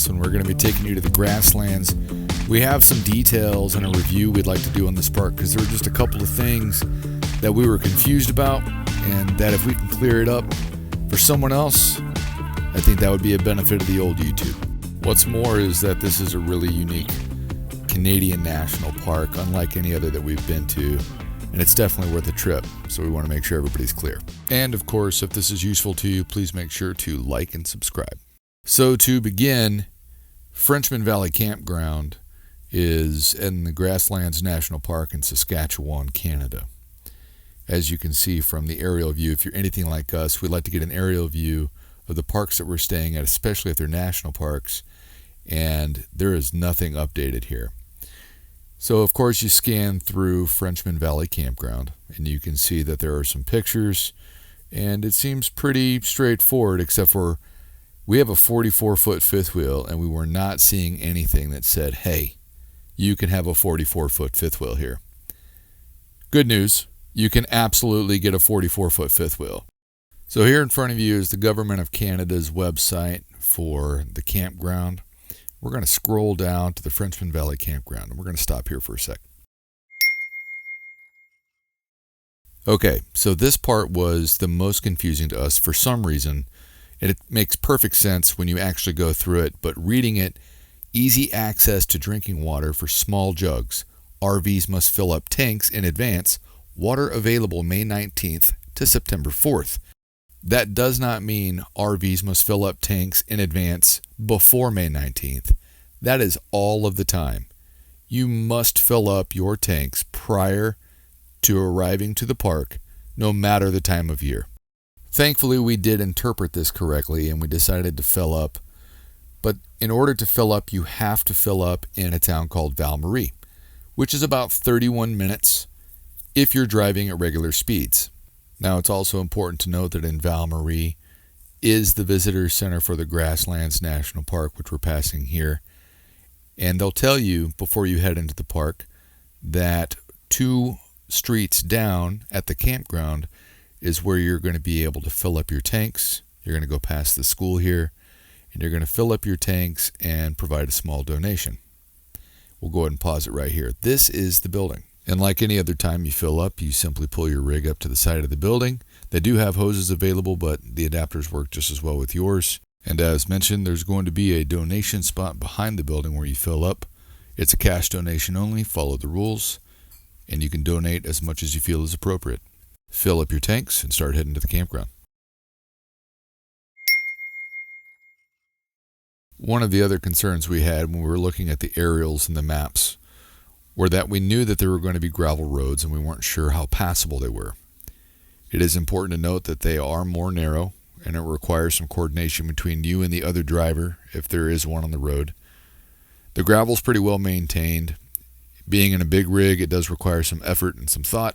this one. We're going to be taking you to the Grasslands. We have some details and a review we'd like to do on this park because there were just a couple of things that we were confused about, and that if we can clear it up for someone else, I think that would be a benefit of the old YouTube. What's more is that this is a really unique Canadian national park, unlike any other that we've been to, and it's definitely worth a trip, so we want to make sure everybody's clear. And of course, if this is useful to you, please make sure to like and subscribe. So to begin, Frenchman Valley Campground is in the Grasslands National Park in Saskatchewan, Canada. As you can see from the aerial view, if you're anything like us, we'd like to get an aerial view of the parks that we're staying at, especially if they're national parks, and there is nothing updated here. So of course you scan through Frenchman Valley Campground, and you can see that there are some pictures, and it seems pretty straightforward, except for we have a 44-foot fifth wheel, and we were not seeing anything that said, hey, you can have a 44-foot fifth wheel here. Good news, you can absolutely get a 44-foot fifth wheel. So here in front of you is the Government of Canada's website for the campground. We're going to scroll down to the Frenchman Valley Campground, and we're going to stop here for a sec. Okay, so this part was the most confusing to us for some reason. It makes perfect sense when you actually go through it, but reading it, easy access to drinking water for small jugs. RVs must fill up tanks in advance. Water available May 19th to September 4th. That does not mean RVs must fill up tanks in advance before May 19th. That is all of the time. You must fill up your tanks prior to arriving to the park, no matter the time of year. Thankfully, we did interpret this correctly, and we decided to fill up. But in order to fill up, you have to fill up in a town called Val-Marie, which is about 31 minutes if you're driving at regular speeds. Now, it's also important to note that in Val-Marie is the visitor center for the Grasslands National Park, which we're passing here. And they'll tell you before you head into the park that 2 streets down at the campground is where you're going to be able to fill up your tanks. You're going to go past the school here, and you're going to fill up your tanks and provide a small donation. We'll go ahead and pause it right here. This is the building. And like any other time you fill up, you simply pull your rig up to the side of the building. They do have hoses available, but the adapters work just as well with yours. And as mentioned, there's going to be a donation spot behind the building where you fill up. It's a cash donation only. Follow the rules, and you can donate as much as you feel is appropriate. Fill up your tanks and start heading to the campground. One of the other concerns we had when we were looking at the aerials and the maps were that we knew that there were going to be gravel roads, and we weren't sure how passable they were. It is important to note that they are more narrow, and it requires some coordination between you and the other driver if there is one on the road. The gravel's pretty well maintained. Being in a big rig, it does require some effort and some thought,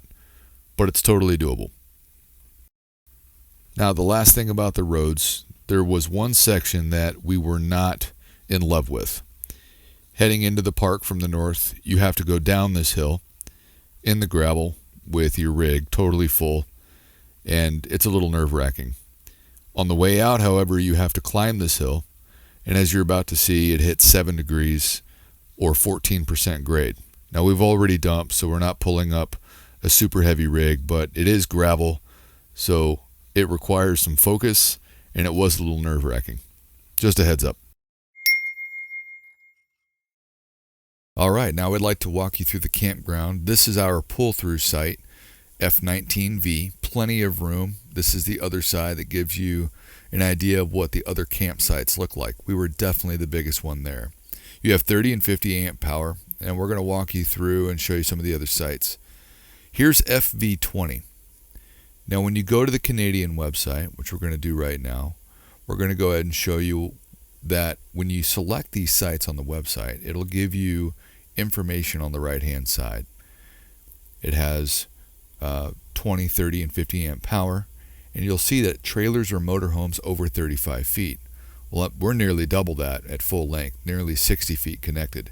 but it's totally doable. Now, the last thing about the roads, there was one section that we were not in love with. Heading into the park from the north, you have to go down this hill in the gravel with your rig totally full, and it's a little nerve-wracking. On the way out, however, you have to climb this hill, and as you're about to see, it hits 7 degrees or 14% grade. Now, we've already dumped, so we're not pulling up a super heavy rig, but it is gravel, so it requires some focus, and it was a little nerve-wracking. Just a heads up. All right, now I'd like to walk you through the campground. This is our pull-through site, F19V, plenty of room. This is the other side that gives you an idea of what the other campsites look like. We were definitely the biggest one there. You have 30 and 50 amp power, and we're going to walk you through and show you some of the other sites. Here's FV20. Now, when you go to the Canadian website, which we're going to do right now, we're going to go ahead and show you that when you select these sites on the website, it'll give you information on the right-hand side. It has 20, 30, and 50 amp power, and you'll see that trailers or motorhomes over 35 feet. Well, we're nearly double that at full length, nearly 60 feet connected.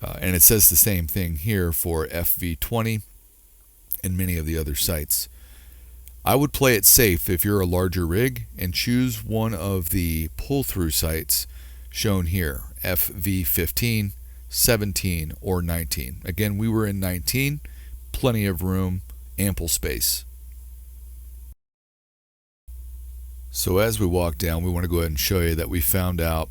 And it says the same thing here for FV20 and many of the other sites. I would play it safe if you're a larger rig and choose one of the pull-through sites shown here, FV15, 17, or 19. Again, we were in 19, plenty of room, ample space. So as we walk down, we want to go ahead and show you that we found out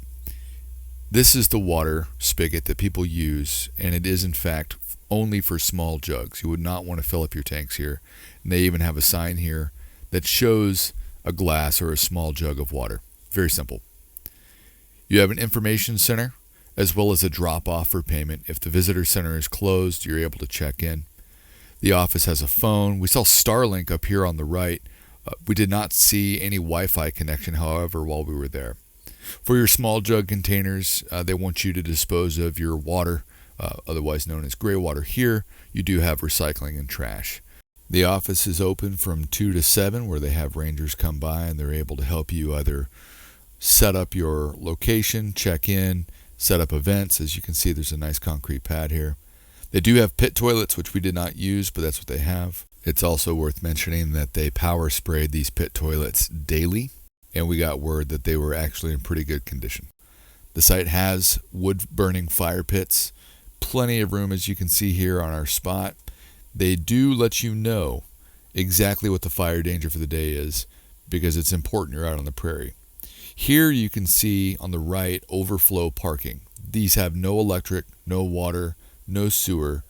this is the water spigot that people use, and it is in fact only for small jugs. You would not want to fill up your tanks here. And they even have a sign here that shows a glass or a small jug of water. Very simple. You have an information center as well as a drop-off for payment. If the visitor center is closed, you're able to check in. The office has a phone. We saw Starlink up here on the right. We did not see any Wi-Fi connection, however, while we were there. For your small jug containers, they want you to dispose of your water, otherwise known as gray water. Here, you do have recycling and trash. The office is open from 2 to 7, where they have rangers come by and they're able to help you either set up your location, check in, set up events. As you can see, there's a nice concrete pad here. They do have pit toilets, which we did not use, but that's what they have. It's also worth mentioning that they power sprayed these pit toilets daily, and we got word that they were actually in pretty good condition. The site has wood-burning fire pits, plenty of room as you can see here on our spot. They do let you know exactly what the fire danger for the day is, because it's important you're out on the prairie. Here you can see on the right overflow parking. These have no electric, no water, no sewer,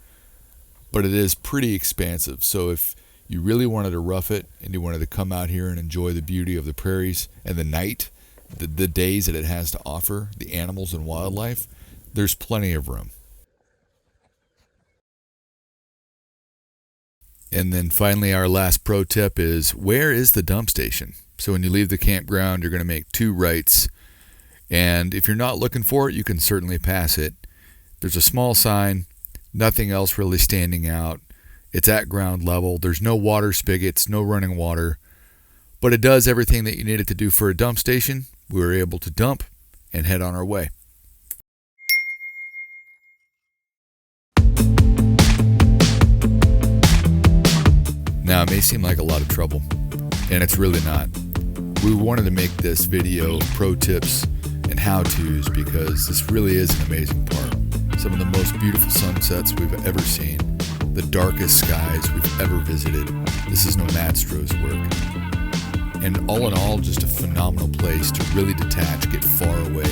but it is pretty expansive. So if you really wanted to rough it and you wanted to come out here and enjoy the beauty of the prairies and the night, the days that it has to offer, the animals and wildlife, there's plenty of room. And then finally, our last pro tip is, where is the dump station? So when you leave the campground, you're going to make 2 rights. And if you're not looking for it, you can certainly pass it. There's a small sign, nothing else really standing out. It's at ground level. There's no water spigots, no running water. But it does everything that you need it to do for a dump station. We were able to dump and head on our way. Now, it may seem like a lot of trouble, and it's really not. We wanted to make this video pro tips and how-tos because this really is an amazing park. Some of the most beautiful sunsets we've ever seen, the darkest skies we've ever visited. This is 𝕕𝕚𝕥𝕗's work. And all in all, just a phenomenal place to really detach, get far away,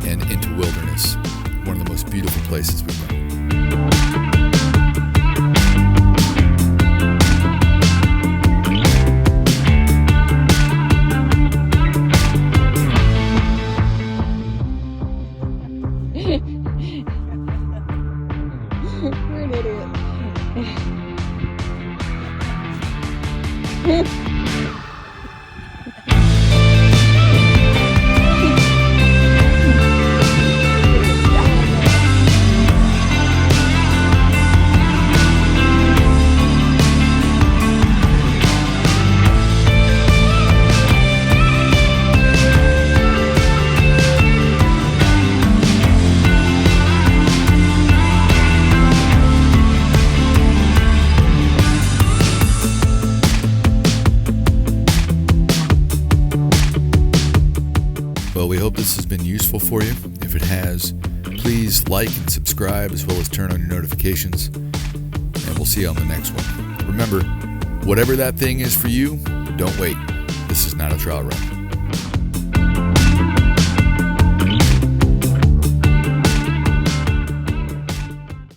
and into wilderness. One of the most beautiful places we've been. You're an idiot. Well, we hope this has been useful for you. If it has, please like and subscribe as well as turn on your notifications. And we'll see you on the next one. Remember, whatever that thing is for you, don't wait. This is not a trial run.